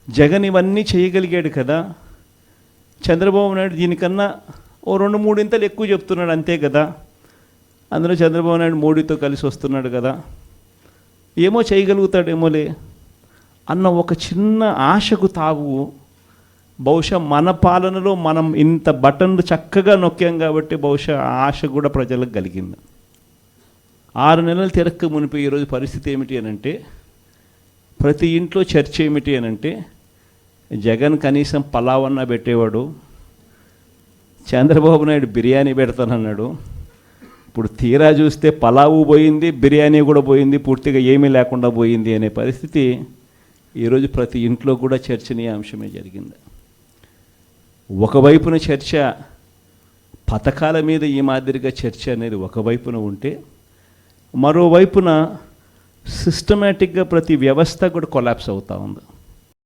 జగన్ ఇవన్నీ చేయగలిగాడు కదా, చంద్రబాబు నాయుడు దీనికన్నా ఓ 2-3 ఇంతలు ఎక్కువ చెప్తున్నాడు అంతే కదా, అందులో చంద్రబాబు నాయుడు మోడీతో కలిసి వస్తున్నాడు కదా, ఏమో చేయగలుగుతాడేమోలే అన్న ఒక చిన్న ఆశకు తావు బహుశా మన పాలనలో మనం ఇంత బటన్లు చక్కగా నొక్కాం కాబట్టి బహుశా ఆశ కూడా ప్రజలకు కలిగింది. 6 నెలలు తిరక్క మునిపి ఈరోజు పరిస్థితి ఏమిటి అనంటే, ప్రతి ఇంట్లో చర్చ ఏమిటి అనంటే, జగన్ కనీసం పలావన్నా పెట్టేవాడు, చంద్రబాబు నాయుడు బిర్యానీ పెడతానన్నాడు, ఇప్పుడు తీరా చూస్తే పలావు పోయింది, బిర్యానీ కూడా పోయింది, పూర్తిగా ఏమీ లేకుండా పోయింది అనే పరిస్థితి ఈరోజు ప్రతి ఇంట్లో కూడా చర్చనీయాంశమే జరిగింది. ఒకవైపున చర్చ పథకాల మీద ఈ మాదిరిగా చర్చ అనేది ఒకవైపున ఉంటే, మరోవైపున సిస్టమేటిక్గా ప్రతి వ్యవస్థ కూడా కొలాప్స్ అవుతూ ఉంది.